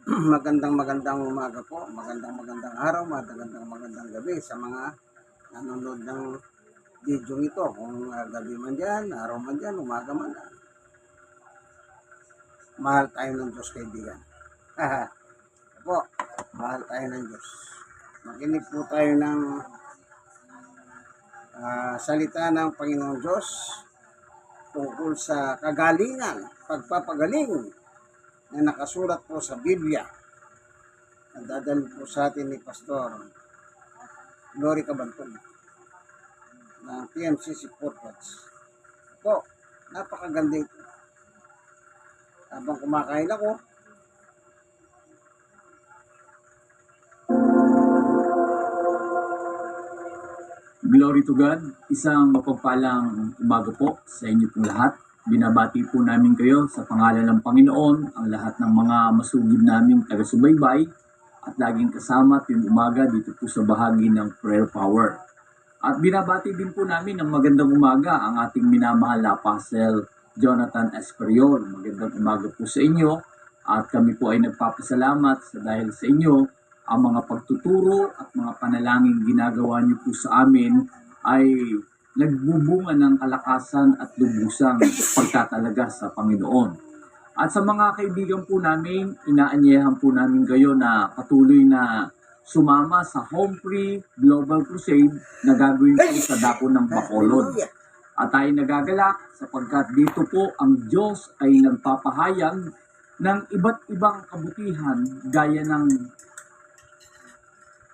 Magandang umaga po, magandang araw, magandang gabi sa mga nanonood ng video ito. Kung gabi man dyan, araw man dyan, umaga man. Mahal tayo ng Diyos, kaibigan. Po, mahal tayo ng Diyos. Makinig po tayo ng salita ng Panginoong Diyos tungkol sa kagalingan, pagpapagaling na nakasulat po sa Biblia. Nadadalhin po sa atin ni Pastor Glory Cabantol ng PMCC Portwatch. Po, napakaganda ito. Habang kumakain ako, Glory to God, isang mapagpalang umaga po sa inyo pong lahat. Binabati po namin kayo sa pangalan ng Panginoon, ang lahat ng mga masugid naming taga-subaybay at laging kasama tuwing umaga dito po sa bahagi ng Prayer Power. At binabati din po namin ng magandang umaga ang ating minamahal na Apostle Jonathan Esperion. Magandang umaga po sa inyo at kami po ay nagpapasalamat sa dahil sa inyo ang mga pagtuturo at mga panalangin ginagawa niyo po sa amin ay nagbubunga ng kalakasan at lubusang pagtatalaga sa Panginoon. At sa mga kaibigan po namin, inaanyayahan po namin kayo na patuloy na sumama sa Home Free Global Crusade na gagawin po sa dako ng Bacolod. At tayo nagagalak sapagkat dito po ang Diyos ay nagpapahayag ng iba't ibang kabutihan gaya ng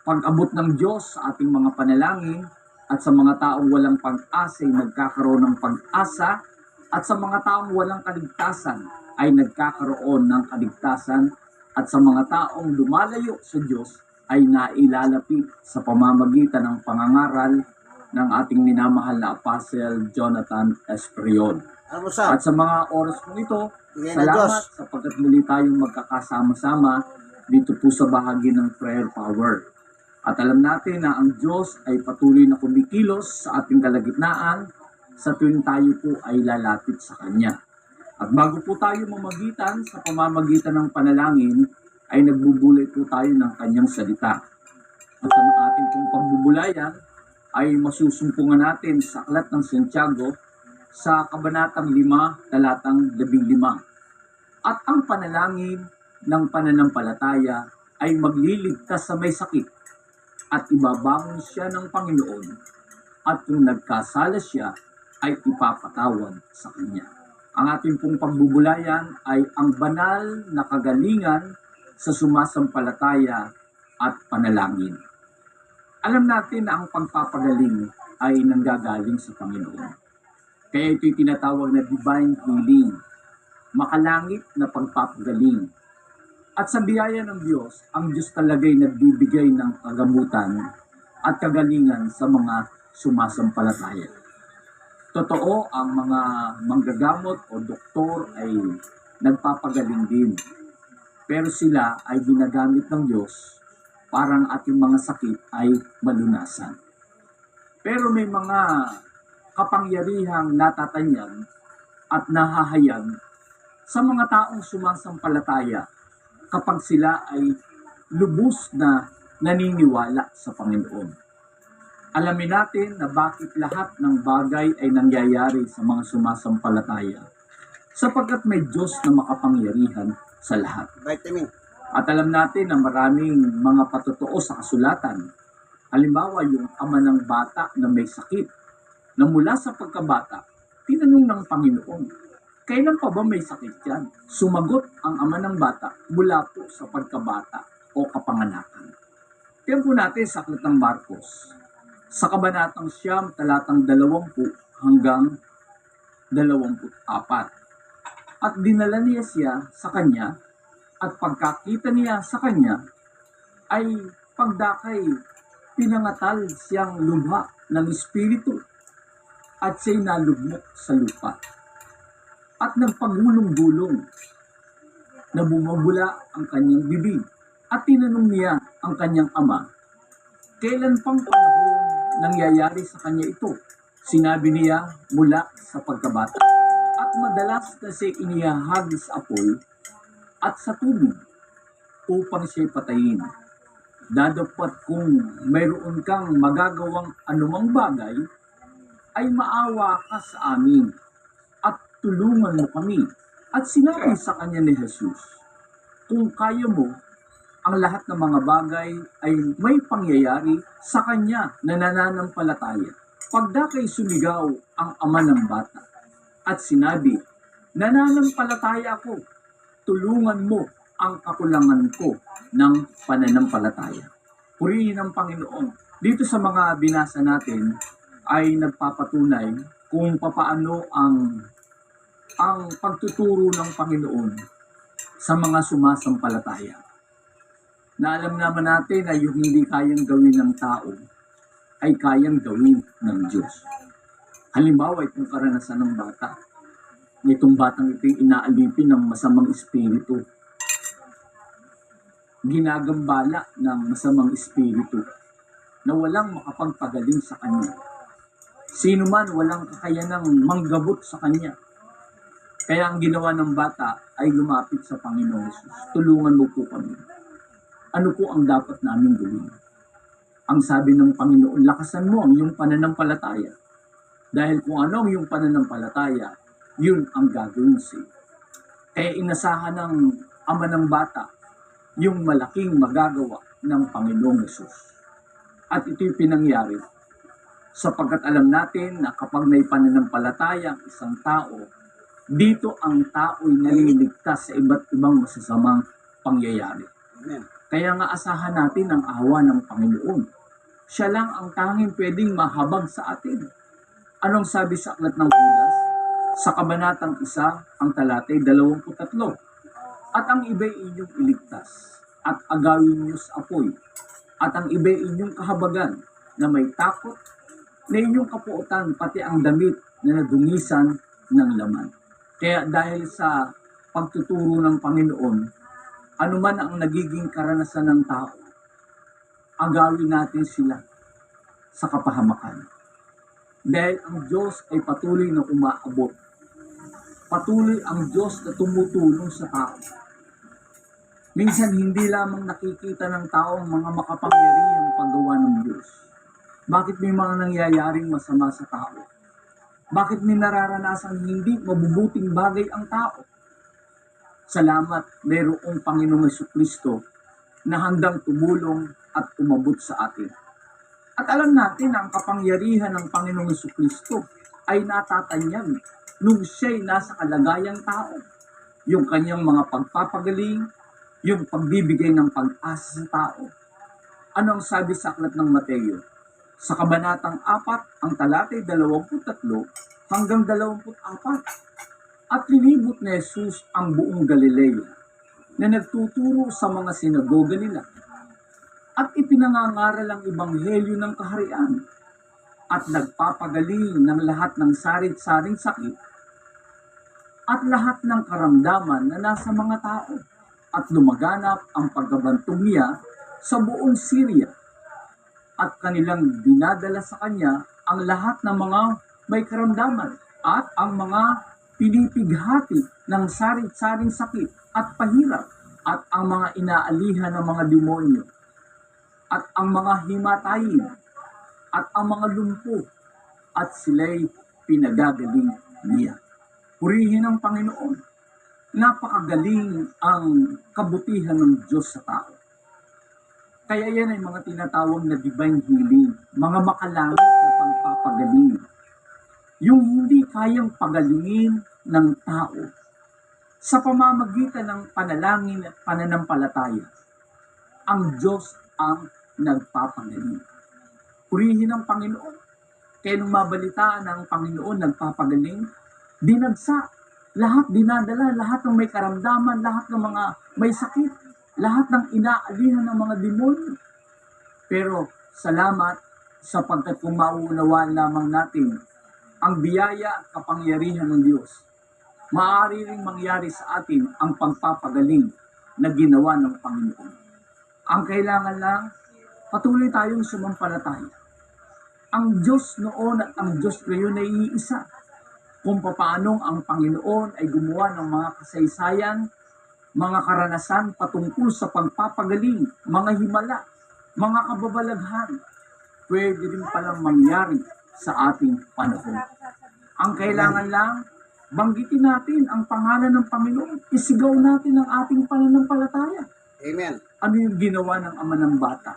pag-abot ng Diyos sa ating mga panalangin at sa mga taong walang pag-asa ay nagkakaroon ng pag-asa at sa mga taong walang kaligtasan ay nagkakaroon ng kaligtasan at sa mga taong lumalayo sa Diyos ay nailalapit sa pamamagitan ng pangangaral ng ating minamahal na Apostle Jonathan Esperion. At sa mga oras po ito, salamat sapagkat muli tayong magkakasama-sama dito po sa bahagi ng Prayer Power. At alam natin na ang Diyos ay patuloy na kumikilos sa ating kalagitnaan sa tuwing tayo po ay lalapit sa Kanya. At bago po tayo mamagitan sa pamamagitan ng panalangin, ay nagbubulay po tayo ng Kanyang salita. At ang ating pong pagbubulayan ay masusumpungan natin sa Aklat ng Santiago sa Kabanatang 5, Talatang 15. At ang panalangin ng pananampalataya ay magliligtas sa may sakit at ibabangon siya ng Panginoon at kung nagkasala siya ay ipapatawad sa Kanya. Ang ating pong pagbubulayan ay ang banal na kagalingan sa sumasampalataya at panalangin. Alam natin na ang pagpapagaling ay nanggagaling sa Panginoon. Kaya ito'y tinatawag na divine healing, makalangit na pagpapagaling. At sa biyaya ng Diyos, ang Diyos talaga'y nagbibigay ng kagamutan at kagalingan sa mga sumasampalataya. Totoo, ang mga manggagamot o doktor ay nagpapagaling din. Pero sila ay ginagamit ng Diyos para ang ating mga sakit ay malunasan. Pero may mga kapangyarihang natatanyag at nahahayag sa mga taong sumasampalataya kapag sila ay lubos na naniniwala sa Panginoon. Alamin natin na bakit lahat ng bagay ay nangyayari sa mga sumasampalataya sapagkat may Diyos na makapangyarihan sa lahat. At alam natin na maraming mga patotoo sa kasulatan. Halimbawa, yung ama ng bata na may sakit na mula sa pagkabata, tinanong ng Panginoon, kailan pa ba may sakit yan? Sumagot ang ama ng bata mula po sa pagkabata o kapanganakan. Tingnan po natin sa Aklat ng Marcos. Sa Kabanatang 9, Talatang 20 hanggang 24. At dinala niya siya sa kanya at pagkakita niya sa kanya ay pagdakay pinangatal siyang lubha ng Espiritu at siya'y nalugmok sa lupa. At nagpagulong-gulong na bumabula ang kanyang bibig. At tinanong niya ang kanyang ama, kailan pang panahon nangyayari sa kanya ito? Sinabi niya mula sa pagkabata. At madalas na siya inihahagis sa apoy at sa tubig upang siya'y patayin. Dadapat kung mayroon kang magagawang anumang bagay, ay maawa ka sa amin at tulungan mo kami. At sinabi sa kanya ni Jesus, kung kaya mo, ang lahat ng mga bagay ay may pangyayari sa kanya na nananampalataya. Pagdakay sumigaw ang ama ng bata at sinabi, nananampalataya ako, tulungan mo ang kakulangan ko ng pananampalataya. Purihin ang Panginoon. Dito sa mga binasa natin ay nagpapatunay kung papaano ang pagtuturo ng Panginoon sa mga sumasampalataya. Na alam naman natin na yung hindi kayang gawin ng tao ay kayang gawin ng Diyos. Halimbawa, itong karanasan ng bata. Itong batang ito inaalipin ng masamang espiritu. Ginagambala ng masamang espiritu na walang makapagpagaling sa kanya. Sino man walang kakayanang manggabot sa kanya. Kaya ang ginawa ng bata ay lumapit sa Panginoon Jesus. Tulungan mo po kami. Ano po ang dapat namin gawin? Ang sabi ng Panginoon, lakasan mo ang iyong pananampalataya. Dahil kung ano ang iyong pananampalataya, yun ang gagawin sa'yo. Kaya inasahan ng ama ng bata yung malaking magagawa ng Panginoong Jesus. At ito'y pinangyari sapagkat alam natin na kapag may pananampalataya ang isang tao, dito ang tao'y naliligtas sa iba't ibang masasamang pangyayari. Amen. Kaya nga asahan natin ang awa ng Panginoon. Siya lang ang tanging pwedeng mahabag sa atin. Anong sabi sa aklat ng Judas? Sa kabanatang 1, ang talatay 23. At ang iba'y inyong iligtas, at agawin niyo sa apoy, at ang iba'y inyong kahabagan, na may takot, na inyong kapuotan, pati ang damit na nadungisan ng laman. Kaya dahil sa pagtuturo ng Panginoon, ano man ang nagiging karanasan ng tao, agawin natin sila sa kapahamakan. Dahil ang Diyos ay patuloy na umaabot. Patuloy ang Diyos na tumutulong sa tao. Minsan hindi lamang nakikita ng tao ang mga makapangyarihang paggawa ng Diyos. Bakit may mga nangyayaring masama sa tao? Bakit may nararanasang hindi mabubuting bagay ang tao? Salamat, mayroong Panginoong Jesucristo na handang tumulong at umabot sa atin. At alam natin na ang kapangyarihan ng Panginoong Jesucristo ay natatanyag nung siya'y nasa kalagayang tao. Yung kanyang mga pagpapagaling, yung pagbibigay ng pag-asa sa tao. Ano ang sabi sa aklat ng Mateo? Sa kabanatang 4, ang talatay 23 hanggang 24. At linibot ni Jesus ang buong Galilea na nagtuturo sa mga sinagoga nila at ipinangangaral ang ebanghelyo ng kaharian at nagpapagaling ng lahat ng sarit-saring sakit at lahat ng karamdaman na nasa mga tao at lumaganap ang pagbabantong niya sa buong Syria at kanilang dinadala sa kanya ang lahat ng mga may karamdaman at ang mga pinipighati ng sarit-saring sakit at pahirap at ang mga inaalihan ng mga demonyo at ang mga himatayin at ang mga lumpo at sila'y pinagagaling niya. Purihin ang Panginoon. Napakagaling ang kabutihan ng Diyos sa tao. Kaya yan ay mga tinatawag na divine healing, mga makalangit na pagpapagaling. Yung hindi kayang pagalingin ng tao sa pamamagitan ng panalangin at pananampalataya, ang Diyos ang nagpapagaling. Purihin ang Panginoon. Kaya nung mabalitaan ng Panginoon nagpapagaling, dinagsa, lahat dinadala, lahat ng may karamdaman, lahat ng mga may sakit, lahat ng inaalihan ng mga demonyo. Pero salamat sapagkat kung mauunawaan lamang natin ang biyaya at kapangyarihan ng Diyos, maaari ring mangyari sa atin ang pagpapagaling na ginawa ng Panginoon. Ang kailangan lang, patuloy tayong sumampalataya. Ang Diyos noon at ang Diyos ngayon ay iisa. Kung paano ang Panginoon ay gumawa ng mga kasaysayan mga karanasan patungkol sa pagpapagaling, mga himala, mga kababalaghan, pwede rin palang mangyari sa ating panahon. Ang kailangan lang, banggitin natin ang pangalan ng Panginoon, isigaw natin ang ating pananampalataya. Amen. Ano yung ginawa ng ama ng bata?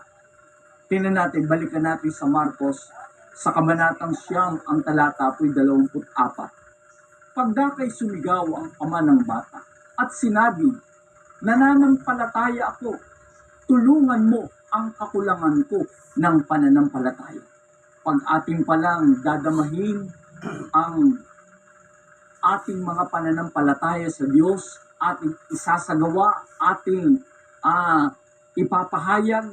Tingnan natin, balikan natin sa Marcos, sa kabanatang 9, ang talata po'y 24. Pagdakay sumigaw ang ama ng bata at sinabi, nananampalataya ako, tulungan mo ang kakulangan ko ng pananampalataya. Pag ating palang dadamahin ang ating mga pananampalataya sa Diyos, ating isasagawa, ating ipapahayag,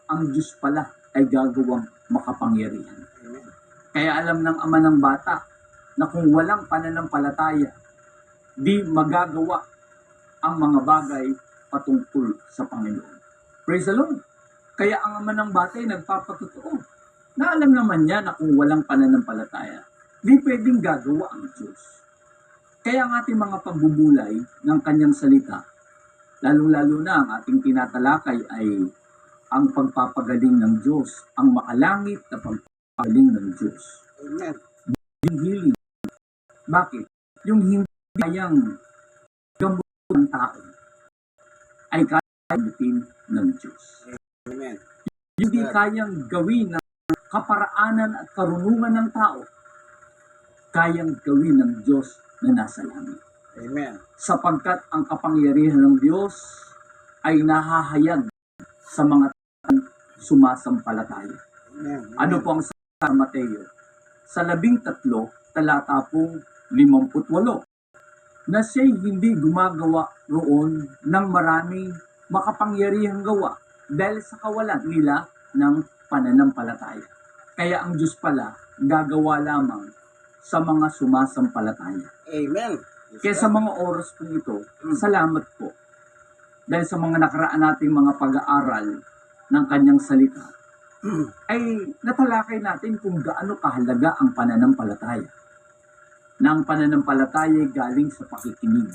ang Diyos pala ay gagawang makapangyarihan. Amen. Kaya alam ng ama ng bata na kung walang pananampalataya, di magagawa ang mga bagay patungkol sa Panginoon. Praise the Lord! Kaya ang ama ng bata ay nagpapatotoo na alam naman niya na kung walang pananampalataya, di pwedeng gagawa ang Diyos. Kaya ang ating mga pagbubulay ng kanyang salita, lalong-lalo na ang ating tinatalakay ay ang pagpapagaling ng Diyos, ang makalangit na pagpapagaling ng Diyos. Amen. Yung healing. Bakit? Yung hindi kayang gamutin ng tao ay kayang ng Diyos. Amen. Yung hindi kayang gawin ng kaparaanan at karunungan ng tao, kayang gawin ng Diyos na nasa langit. Amen. Sapagkat ang kapangyarihan ng Diyos ay nahahayag sa mga sumasampalataya. Amen. Ano po ang sa Mateo? Sa 13, talata pong 58, na siya'y hindi gumagawa roon ng maraming makapangyarihang gawa dahil sa kawalan nila ng pananampalataya. Kaya ang Diyos pala gagawa lamang sa mga sumasampalataya. Amen. Kaya sa mga oras po ito, salamat po. Dahil sa mga nakaraan nating mga pag-aaral ng kanyang salita, ay natalakay natin kung gaano kahalaga ang pananampalataya. Na ang pananampalataya ay galing sa pakikinig.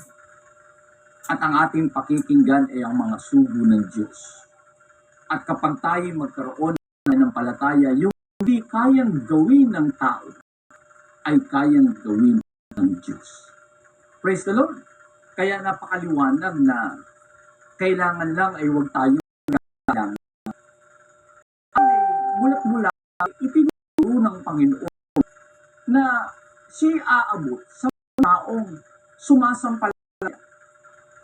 At ang ating pakikinggan ay ang mga sugo ng Diyos. At kapag tayo magkaroon ng pananampalataya, yung hindi kayang gawin ng tao, ay kayang gawin ng Diyos. Praise the Lord! Kaya napakaliwanag na kailangan lang ay huwag tayo lang. Mulat-mula, itinuro ng Panginoon na siya aabot sa taong sumasampalataya.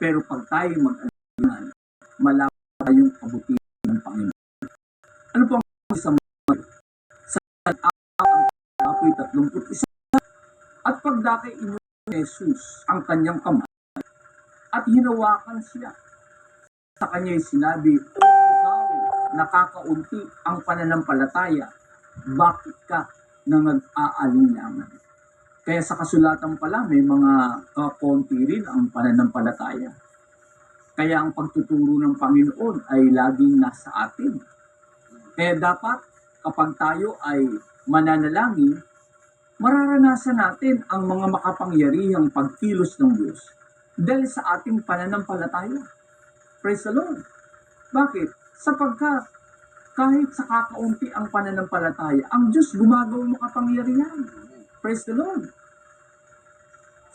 Pero pag tayo mag-alingan, malapit tayong abutin ng Panginoon. Ano po ang isang sa apoy 31? At pagdakay inyo ni Jesus ang kanyang kamay at hinawakan siya. Sa kanya'y sinabi, o ikaw, nakakaunti ang pananampalataya, bakit ka na nag-aalinlangan? Kaya sa kasulatan pala, may mga kakonti rin ang pananampalataya. Kaya ang pagtuturo ng Panginoon ay laging nasa atin. Kaya dapat, kapag tayo ay mananalangin, mararanasan natin ang mga makapangyarihang pagkilos ng Diyos dahil sa ating pananampalataya. Praise the Lord. Bakit? Sapagkat kahit sa kakaunti ang pananampalataya, ang Diyos gumagawang makapangyarihan. Praise the Lord.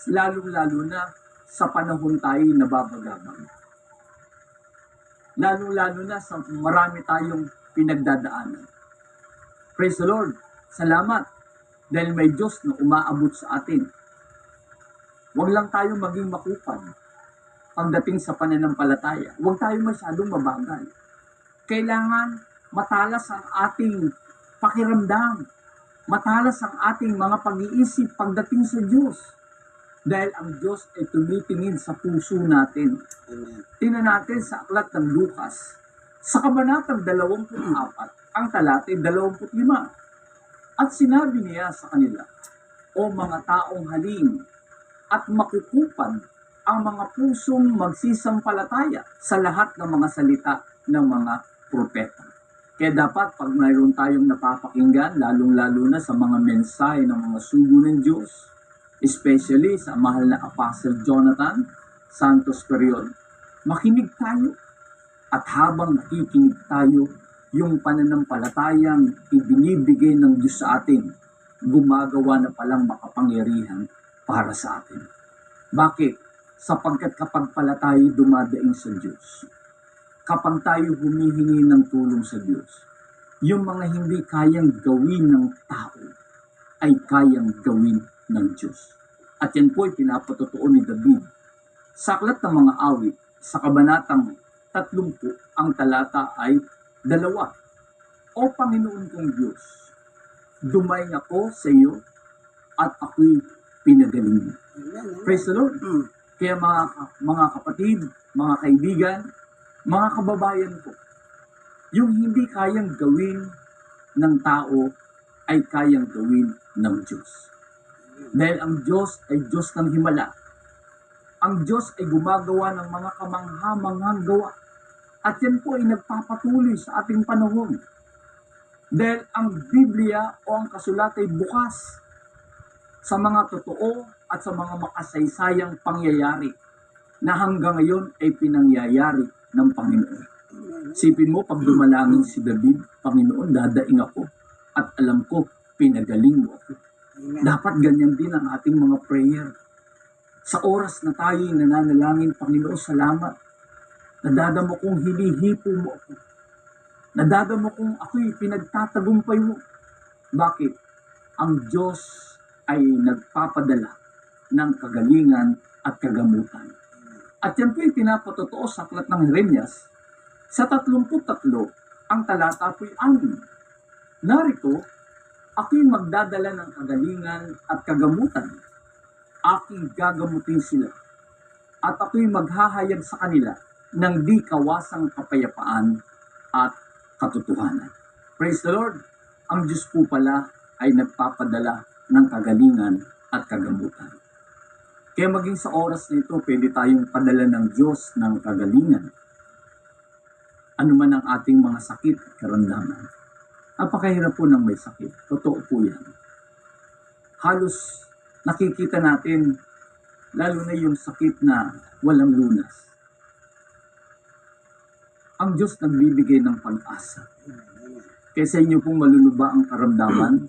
Lalong-lalo na sa panahon tayo nababagabang. Lalong-lalo na sa marami tayong pinagdadaanan. Praise the Lord. Salamat. Dahil may Diyos na umaabot sa atin. Huwag lang tayong maging makupad pagdating sa pananampalataya. Huwag tayo masyadong mabagal. Kailangan matalas ang ating pakiramdam. Matalas ang ating mga pag-iisip pagdating sa Diyos. Dahil ang Diyos ay tumitingin sa puso natin. Amen. Tingnan natin sa aklat ng Lucas. Sa kabanatang 24, ang talata 25. At sinabi niya sa kanila, o mga taong halin at makukupad ang mga pusong magsisampalataya sa lahat ng mga salita ng mga propeta. Kaya dapat pag mayroon tayong napapakinggan, lalong-lalo na sa mga mensahe ng mga sugo ng Diyos, especially sa mahal na Apostle Jonathan Santos Period, makinig tayo. At habang nakikinig tayo, yung pananampalatayang ibinibigay ng Diyos sa atin, gumagawa na palang makapangyarihan para sa atin. Bakit? Sapagkat kapag pala tayo dumadaing sa Diyos, kapag tayo humihingi ng tulong sa Diyos, yung mga hindi kayang gawin ng tao ay kayang gawin ng Diyos. At yan po ay pinapatotoo ni David. Sa aklat ng mga awit, sa kabanatang 30, ang talata ay 2. O Panginoon kong Diyos, dumaing ako sa iyo at ako'y pinagaling mo. Amen. Praise the Lord. Kaya mga kapatid, mga kaibigan, mga kababayan ko, yung hindi kayang gawin ng tao ay kayang gawin ng Diyos. Dahil ang Diyos ay Diyos ng himala. Ang Diyos ay gumagawa ng mga kamangha-manghang gawa. At yan po ay nagpapatuloy sa ating panahon. Dahil ang Biblia o ang kasulat ay bukas sa mga totoo at sa mga makasaysayang pangyayari na hanggang ngayon ay pinangyayari ng Panginoon. Sipin mo, pag dumalangin si David, Panginoon, dadaing ako at alam ko, pinagaling mo ako. Dapat ganyan din ang ating mga prayer. Sa oras na tayo nananalangin, Panginoon, salamat. Nadadamo kong hinihipo mo ako. Nadadamo kong ako'y pinagtatagumpay mo. Bakit? Ang Diyos ay nagpapadala ng kagalingan at kagamutan. At yan po'y pinapatotoo sa aklat ng Jeremias. Sa 33, ang talata po'y 6. Narito, ako'y magdadala ng kagalingan at kagamutan. Aking gagamutin sila. At ako'y maghahayag sa kanila ng di kawasang kapayapaan at katotohanan. Praise the Lord! Ang Diyos po pala ay nagpapadala ng kagalingan at kagamutan. Kaya maging sa oras na ito, pwede tayong padala ng Diyos ng kagalingan. Ano man ang ating mga sakit at karamdaman. Napakahirap po ng may sakit. Totoo po yan. Halos nakikita natin, lalo na yung sakit na walang lunas. Ang Diyos nagbibigay ng pag-asa. Kaya sa inyo pong maluluba ang karamdaman,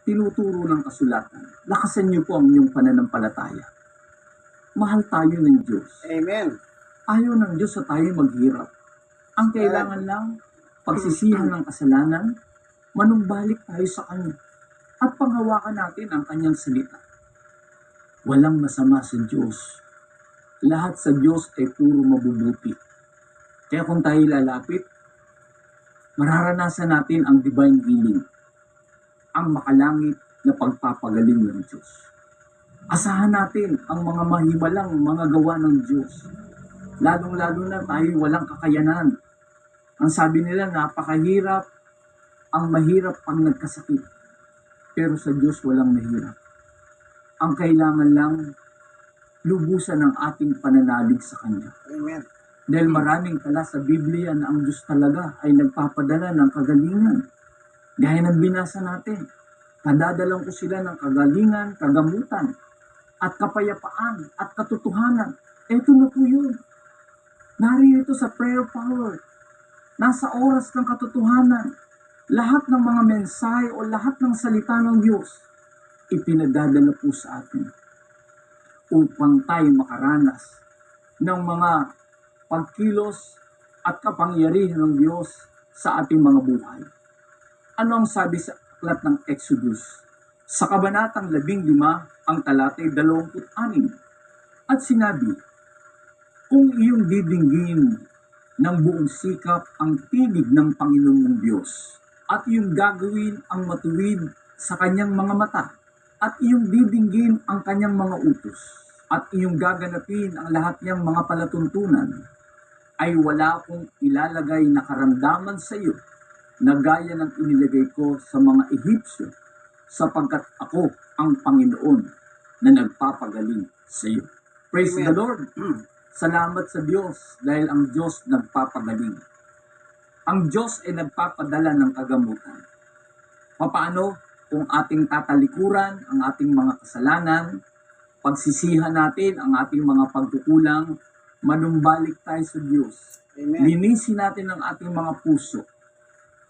tinuturo ng kasulatan, lakasan niyo po ang inyong pananampalataya. Mahal tayo ng Diyos. Amen. Ayaw ng Diyos sa tayo maghirap. Ang kailangan lang, pagsisihan ng kasalanan, manumbalik tayo sa Kanya, at panghawakan natin ang Kanyang salita. Walang masama sa Diyos. Lahat sa Diyos ay puro mabubuti. Kaya kung tayo lalapit, mararanasan natin ang divine healing, ang makalangit na pagpapagaling ng Diyos. Asahan natin ang mga mahimalang mga gawa ng Diyos. Lalong-lalo na tayo walang kakayanan. Ang sabi nila, napakahirap, ang mahirap pag nagkasakit. Pero sa Diyos walang mahirap. Ang kailangan lang, lubusan ng ating pananalig sa Kanya. Amen. Dahil maraming tala sa Biblia na ang Diyos talaga ay nagpapadala ng kagalingan. Gaya ng binasa natin, padadalang ko sila ng kagalingan, kagamutan, at kapayapaan, at katotohanan. Ito na po yun. Narito sa prayer power. Nasa oras ng katotohanan. Lahat ng mga mensahe o lahat ng salita ng Diyos, ipinadadala po sa atin upang tayo makaranas ng mga pagkilos at kapangyarihan ng Diyos sa ating mga buhay. Ano ang sabi sa aklat ng Exodus? Sa kabanatang 15, ang talatay 26. At sinabi, kung iyong didinggin ng buong sikap ang tinig ng Panginoon mong Diyos, at iyong gagawin ang matuwid sa kanyang mga mata, at iyong didinggin ang kanyang mga utos, at iyong gaganapin ang lahat niyang mga palatuntunan, ay wala akong ilalagay na karamdaman sa iyo na gaya ng inilagay ko sa mga Ehipsyo, sapagkat ako ang Panginoon na nagpapagaling sa iyo. Praise the Lord! Salamat sa Diyos dahil ang Diyos nagpapagaling. Ang Diyos ay nagpapadala ng kagamutan. Paano kung ating tatalikuran ang ating mga kasalanan, pagsisihan natin ang ating mga pagkukulang, manumbalik tayo sa Diyos. Amen. Linisin natin ang ating mga puso.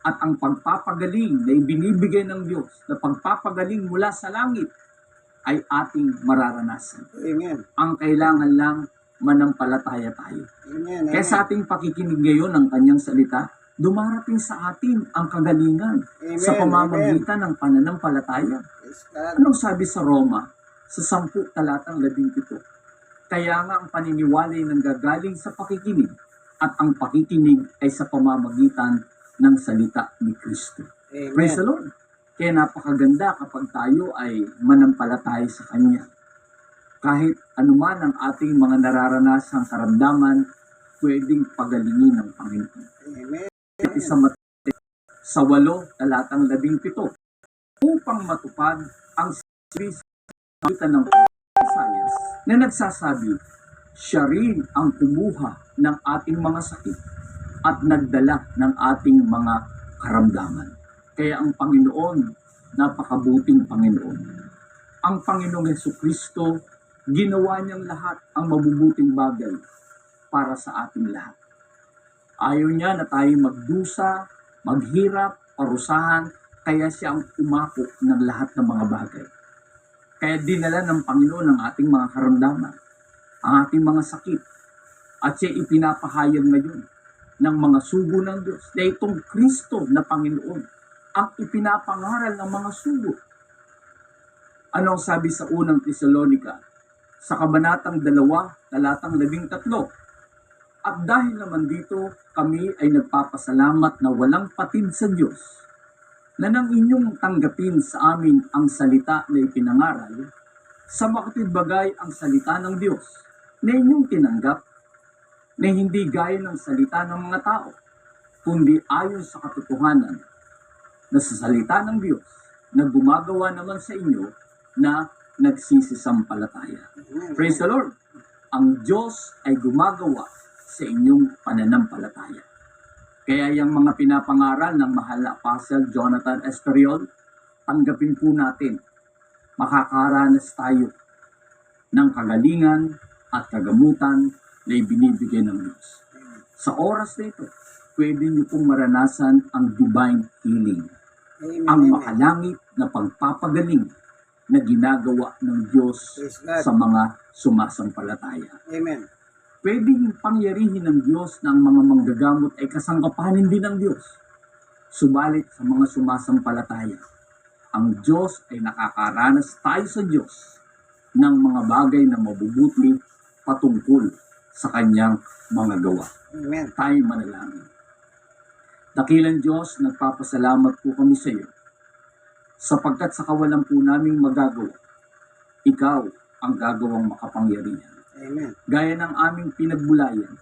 At ang pagpapagaling na ibinibigay ng Diyos, na pagpapagaling mula sa langit, ay ating mararanasan. Amen. Ang kailangan lang, manampalataya tayo. Amen. Kaya sa ating pakikinig ngayon ng kanyang salita, dumarating sa atin ang kagalingan Amen. sa pamamagitan ng pananampalataya. Praise God. Anong sabi sa Roma, sa 10 talatang 17? Kaya nga ang paniniwala ay nanggagaling sa pakikinig, at ang pakikinig ay sa pamamagitan ng salita ni Kristo. Amen. Praise the Lord. Kaya napakaganda kapag tayo ay manampalataya sa Kanya. Kahit anuman ang ating mga nararanasang karamdaman, pwedeng pagalingin ng Panginoon. Amen. Sa Mateo, sa 8 talatang 17, upang matupad ang sinabi sa pagitan ng Isaias na nagsasabi, siya rin ang kumuha ng ating mga sakit at nagdala ng ating mga karamdaman. Kaya ang Panginoon, napakabuting Panginoon. Ang Panginoong Jesucristo, ginawa niyang lahat ang mabubuting bagay para sa ating lahat. Ayaw niya na tayo magdusa, maghirap, parusahan, kaya siya ang umako ng lahat ng mga bagay. Kaya dinala ng Panginoon ang ating mga karamdaman, ang ating mga sakit, at siya ipinapahayag ngayon ng mga sugo ng Diyos na itong Kristo na Panginoon ang ipinapangaral ng mga sugo. Ano ang sabi sa unang Tesalonica? Sa kabanatang 2, talatang 13, at dahil naman dito, kami ay nagpapasalamat na walang patid sa Diyos, na nang inyong tanggapin sa amin ang salita na ipinangaral, sa makatid bagay ang salita ng Diyos, na inyong tinanggap, na hindi gaya ng salita ng mga tao, kundi ayon sa katotohanan, na sa salita ng Diyos, na gumagawa naman sa inyo, na nagsisisampalataya. Amen. Praise the Lord! Ang Diyos ay gumagawa sa inyong pananampalataya. Kaya yung mga pinapangaral ng mahal na Apostle Jonathan Esteriol, tanggapin po natin. Makakaranas tayo ng kagalingan at kagamutan na ibinibigay ng Diyos. Sa oras na ito, pwede niyo pong maranasan ang divine healing. Amen. Ang Amen. makalangit na pagpapagaling na ginagawa ng Diyos Praise God. sa mga sumasampalataya. Amen. Pwede yung pangyarihin ng Diyos na ang mga manggagamot ay kasangkapanin din ng Diyos. Subalit sa mga sumasampalataya, ang Diyos ay nakakaranas tayo sa Diyos ng mga bagay na mabubuti patungkol sa kanyang mga gawa. Amen. Tayo manalangin. Dakilang Diyos, nagpapasalamat po kami sa iyo sapagkat sa kawalan po naming magagawa, ikaw ang gagawang makapangyarihan. Amen. Gaya ng aming pinagbulayan,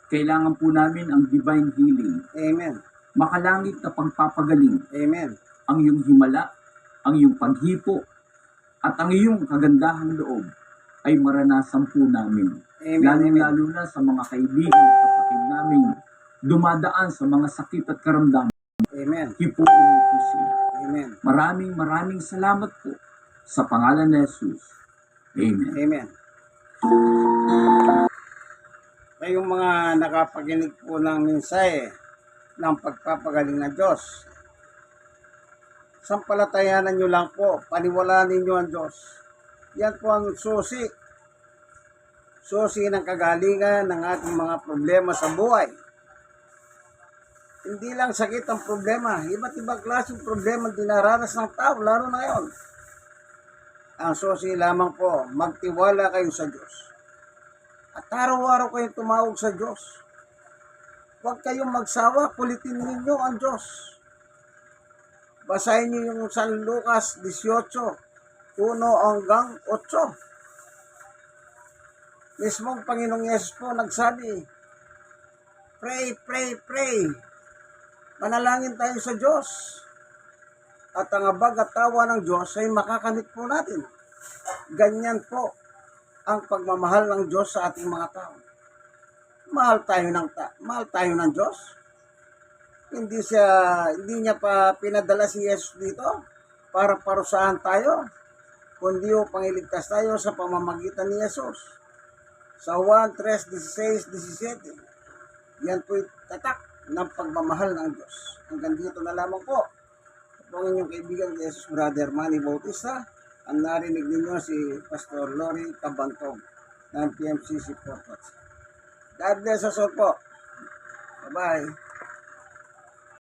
kailangan po namin ang divine healing, Amen. makalangit na pagpapagaling, Amen. ang iyong himala, ang iyong paghipo, at ang iyong kagandahang loob ay maranasan po namin. Amen. Lalo-lalo na sa mga kaibigan at kapatid namin dumadaan sa mga sakit at karamdaman. Amen. Hipuin mo po sila. Amen. Maraming salamat po sa pangalan ni Jesus. Amen. Amen. Kayong mga nakapaginig po ng mensahe ng pagpapagaling ng Diyos, sampalatayanan nyo lang po, paniwalaan ninyo ang Diyos. Yan po ang susi ng kagalingan ng ating mga problema sa buhay. Hindi lang sakit ang problema, iba't ibang klaseng problema dinaranas ng tao, lalo na ngayon. Ang susi lamang po, magtiwala kayo sa Diyos. At araw-araw kayong tumawag sa Diyos. Huwag kayong magsawa, kulitin ninyo ang Diyos. Basahin niyo yung San Lucas 18, 1 hanggang 8. Mismong Panginoong Yesus po nagsabi, pray, pray, pray. Manalangin tayo sa Diyos. At ang abag at tawa ng Diyos ay makakamit po natin. Ganyan po ang pagmamahal ng Diyos sa ating mga tao. Mahal tayo ng Diyos. Hindi niya pa pinadala si Yesus dito para parusahan tayo, kundi upang iligtas tayo sa pamamagitan ni Yesus. sa Juan 3:16-17. Yan po'y tatak ng pagmamahal ng Diyos. Hanggang dito na lamang po. Ito ang inyong kaibigan Jesus Brother Manny Bautista. Ang narinig ninyo si Pastor Lori Cabantog ng PMCC Port. God bless us all po. Bye-bye.